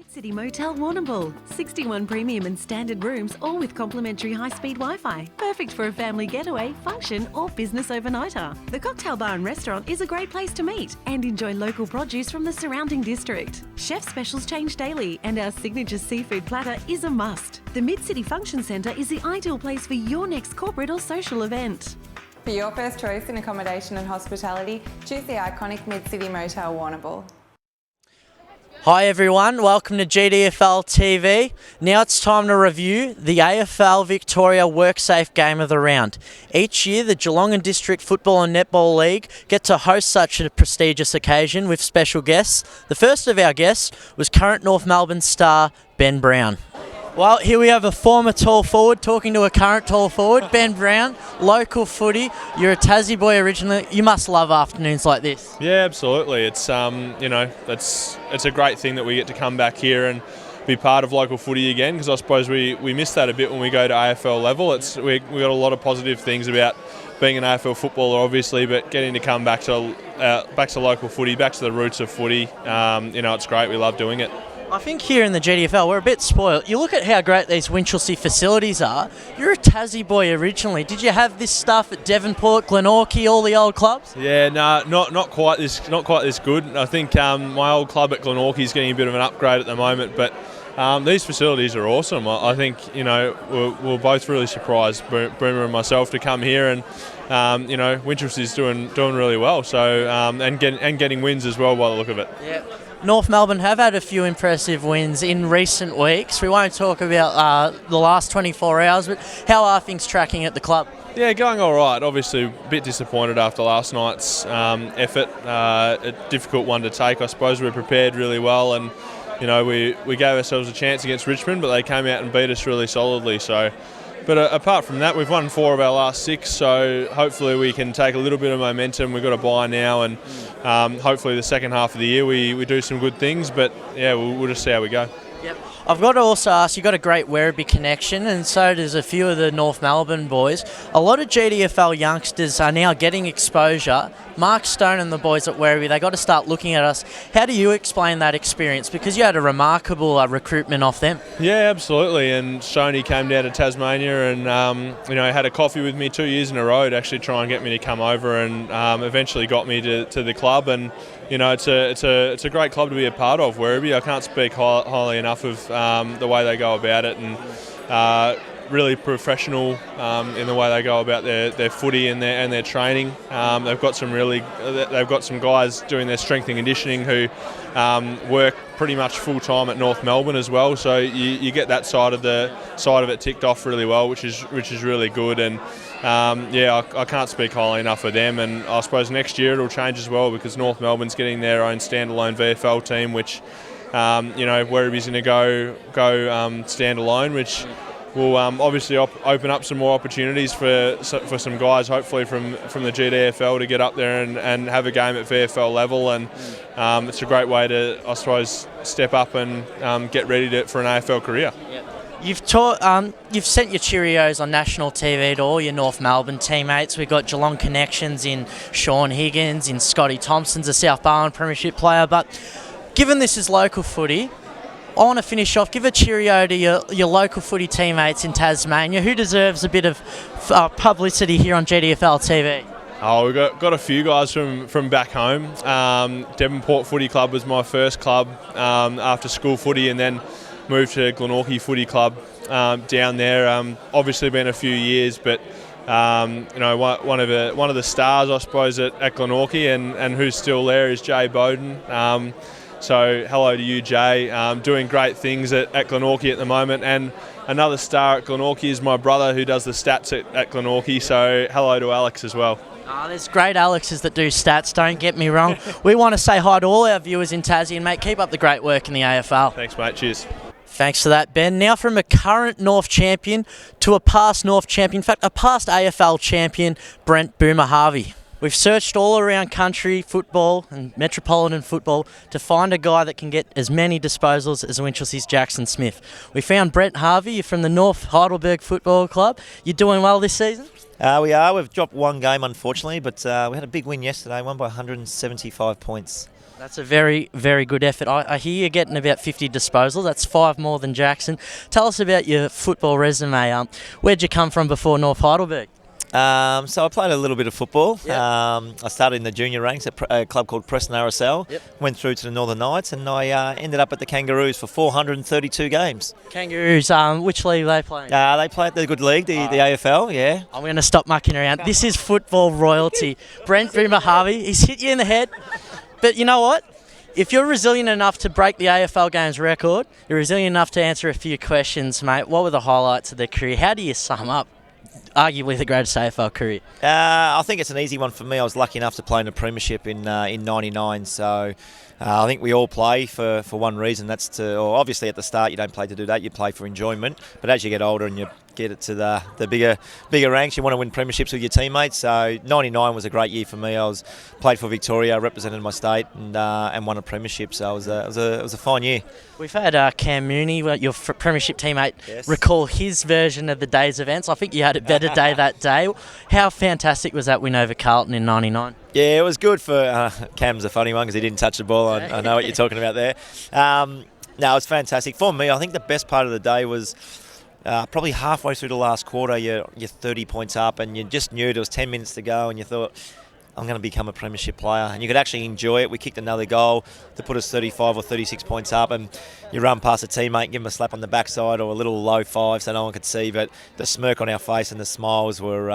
Mid-City Motel Warrnambool. 61 premium and standard rooms, all with complimentary high-speed Wi-Fi. Perfect for a family getaway, function or business overnighter. The cocktail bar and restaurant is a great place to meet and enjoy local produce from the surrounding district. Chef specials change daily and our signature seafood platter is a must. The Mid-City Function Centre is the ideal place for your next corporate or social event. For your first choice in accommodation and hospitality, choose the iconic Mid-City Motel Warrnambool. Hi everyone, welcome to GDFL TV. Now it's time to review the AFL Victoria WorkSafe Game of the Round. Each year the Geelong and District Football and Netball League get to host such a prestigious occasion with special guests. The first of our guests was current North Melbourne star Ben Brown. Well, here we have a former tall forward talking to a current tall forward, Ben Brown, local footy. You're a Tassie boy originally. You must love afternoons like this. Yeah, absolutely. It's it's a great thing that we get to come back here and be part of local footy again, because I suppose we miss that a bit when we go to AFL level. We got a lot of positive things about being an AFL footballer, obviously, but getting to come back to local footy, back to the roots of footy. It's great. We love doing it. I think here in the GDFL we're a bit spoiled. You look at how great these Winchelsea facilities are. You're a Tassie boy originally. Did you have this stuff at Devonport, Glenorchy, all the old clubs? Yeah, no, not quite this good. I think my old club at Glenorchy is getting a bit of an upgrade at the moment, but these facilities are awesome. I think we're both really surprised, Boomer and myself, to come here, and Winchelsea's doing really well. So and getting wins as well by the look of it. Yeah. North Melbourne have had a few impressive wins in recent weeks. We won't talk about the last 24 hours, but how are things tracking at the club? Yeah, going all right. Obviously, a bit disappointed after last night's effort. A difficult one to take. I suppose we prepared really well, and we gave ourselves a chance against Richmond, but they came out and beat us really solidly. But apart from that, we've won 4 of our last 6, so hopefully we can take a little bit of momentum. We've got a bye now, and hopefully the second half of the year we do some good things. But yeah, we'll just see how we go. Yep. I've got to also ask, you've got a great Werribee connection, and so does a few of the North Melbourne boys. A lot of GDFL youngsters are now getting exposure. Mark Stone and the boys at Werribee, they got to start looking at us. How do you explain that experience? Because you had a remarkable recruitment off them. Yeah, absolutely. And Stoney came down to Tasmania and had a coffee with me 2 years in a row to actually try and get me to come over, and eventually got me to the club. And it's a great club to be a part of, Werribee. I can't speak highly enough of the way they go about it, and really professional in the way they go about their footy and their training. They've got some guys doing their strength and conditioning who work pretty much full time at North Melbourne as well. So you get that side of it ticked off really well, which is really good. And I can't speak highly enough of them. And I suppose next year it'll change as well, because North Melbourne's getting their own standalone VFL team, which Werribee's going to go stand alone, which will obviously open up some more opportunities for some guys, hopefully from the GDFL, to get up there and have a game at VFL level. And it's a great way to, I suppose, step up and get ready for an AFL career. Yep. You've sent your Cheerios on national TV to all your North Melbourne teammates. We've got Geelong connections in Sean Higgins, in Scotty Thompson's a South Barwon premiership player. But given this is local footy, I want to finish off. Give a cheerio to your local footy teammates in Tasmania. Who deserves a bit of publicity here on GDFL TV? Oh, we've got a few guys from back home. Devonport Footy Club was my first club after school footy, and then moved to Glenorchy Footy Club down there. Obviously been a few years, but one of the stars, I suppose, at Glenorchy, and who's still there is Jay Bowden. So hello to you, Jay. Doing great things at Glenorchy at the moment. And another star at Glenorchy is my brother, who does the stats at Glenorchy. So hello to Alex as well. There's great Alexes that do stats, don't get me wrong. We want to say hi to all our viewers in Tassie, and mate, keep up the great work in the AFL. Thanks, mate. Cheers. Thanks for that, Ben. Now from a current North champion to a past North champion, in fact, a past AFL champion, Brent Boomer Harvey. We've searched all around country football and metropolitan football to find a guy that can get as many disposals as Winchelsea's Jackson Smith. We found Brent Harvey. You're from the North Heidelberg Football Club. You're doing well this season? We are. We've dropped one game, unfortunately, but we had a big win yesterday, won by 175 points. That's a very, very good effort. I hear you're getting about 50 disposals. That's 5 more than Jackson. Tell us about your football resume. Where'd you come from before North Heidelberg? So I played a little bit of football. Yep. I started in the junior ranks at a club called Preston RSL. Yep. Went through to the Northern Knights, and I ended up at the Kangaroos for 432 games. Kangaroos, which league they playing? They play at the good league, the AFL, yeah. I'm going to stop mucking around. This is football royalty. Brent Boomer Harvey, he's hit you in the head. But you know what? If you're resilient enough to break the AFL games record, you're resilient enough to answer a few questions, mate. What were the highlights of their career? How do you sum up arguably the greatest AFL career? I think it's an easy one for me. I was lucky enough to play in the premiership in '99, so I think we all play for one reason. That's or obviously at the start you don't play to do that. You play for enjoyment. But as you get older and you get it to the bigger ranks, you want to win premierships with your teammates. So '99 was a great year for me. I played for Victoria, represented my state, and won a premiership. So it was a fine year. We've had Cam Mooney, your premiership teammate, Yes. recall his version of the day's events. I think you had a better day that day. How fantastic was that win over Carlton in '99? Yeah, it was good for Cam's a funny one because he didn't touch the ball. I know what you're talking about there. No, it was fantastic. For me, I think the best part of the day was probably halfway through the last quarter, you're 30 points up and you just knew there was 10 minutes to go and you thought, I'm going to become a premiership player. And you could actually enjoy it. We kicked another goal to put us 35 or 36 points up, and you run past a teammate, give him a slap on the backside or a little low five so no one could see, but the smirk on our face and the smiles were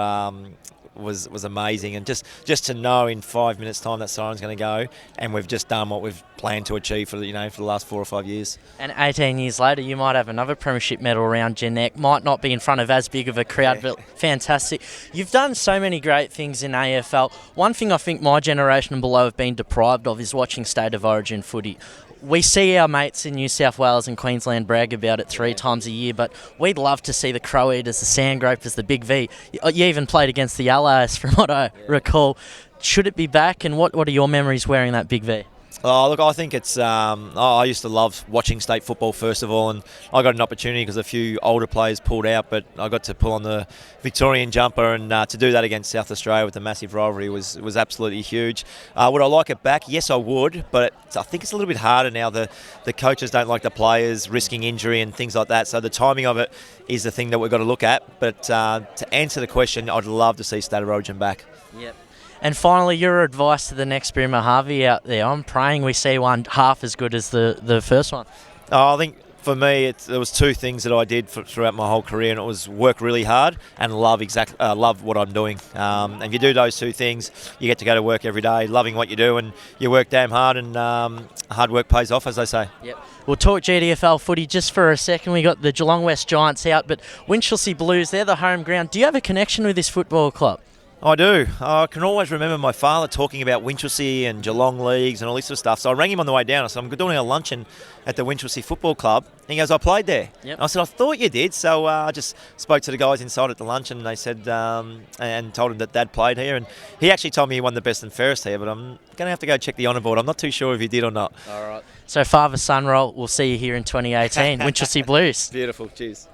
was amazing. And just to know in 5 minutes time that siren's going to go and we've just done what we've planned to achieve for the last 4 or 5 years. And 18 years later, you might have another premiership medal around your neck. Might not be in front of as big of a crowd, but fantastic. You've done so many great things in AFL. One thing I think my generation and below have been deprived of is watching State of Origin footy. We see our mates in New South Wales and Queensland brag about it 3 times a year, but we'd love to see the Crow Eaters, the Sandgropers, the Big V. You even played against the Allies, from what I recall. Should it be back, and what are your memories wearing that Big V? Oh, look, I think it's... I used to love watching state football, first of all, and I got an opportunity because a few older players pulled out, but I got to pull on the Victorian jumper, and to do that against South Australia with the massive rivalry was absolutely huge. Would I like it back? Yes, I would, but I think it's a little bit harder now. The coaches don't like the players risking injury and things like that, so the timing of it is the thing that we've got to look at. But to answer the question, I'd love to see State of Origin back. Yep. And finally, your advice to the next Boomer Harvey out there. I'm praying we see one half as good as the first one. I think for me, there was 2 things that I did throughout my whole career, and it was work really hard and love what I'm doing. And if you do those 2 things, you get to go to work every day, loving what you do, and you work damn hard, and hard work pays off, as they say. Yep. We'll talk GDFL footy just for a second. We got the Geelong West Giants out, but Winchelsea Blues, they're the home ground. Do you have a connection with this football club? I do. I can always remember my father talking about Winchelsea and Geelong leagues and all this sort of stuff. So I rang him on the way down. I said, I'm doing a luncheon at the Winchelsea Football Club. And he goes, I played there. Yep. I said, I thought you did. So I just spoke to the guys inside at the luncheon, and they said, and told him that Dad played here. And he actually told me he won the best and fairest here, but I'm going to have to go check the honour board. I'm not too sure if he did or not. All right. So father-son role, we'll see you here in 2018. Winchelsea Blues. Beautiful. Cheers.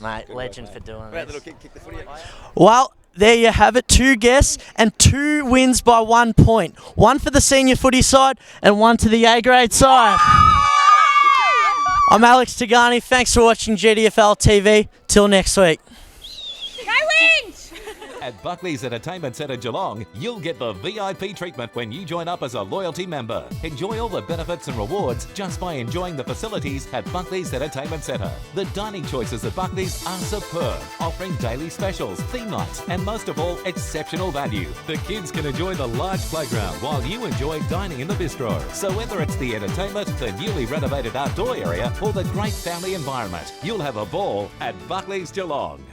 Mate, legend for doing this. Little kick the footy. Well, there you have it. 2 guests and 2 wins by 1 point. 1 for the senior footy side and 1 to the A-grade side. I'm Alex Tagani. Thanks for watching GDFL TV. Till next week. Go Winch! At Buckley's Entertainment Centre Geelong, you'll get the VIP treatment when you join up as a loyalty member. Enjoy all the benefits and rewards just by enjoying the facilities at Buckley's Entertainment Centre. The dining choices at Buckley's are superb, offering daily specials, theme nights, and most of all, exceptional value. The kids can enjoy the large playground while you enjoy dining in the bistro. So whether it's the entertainment, the newly renovated outdoor area, or the great family environment, you'll have a ball at Buckley's Geelong.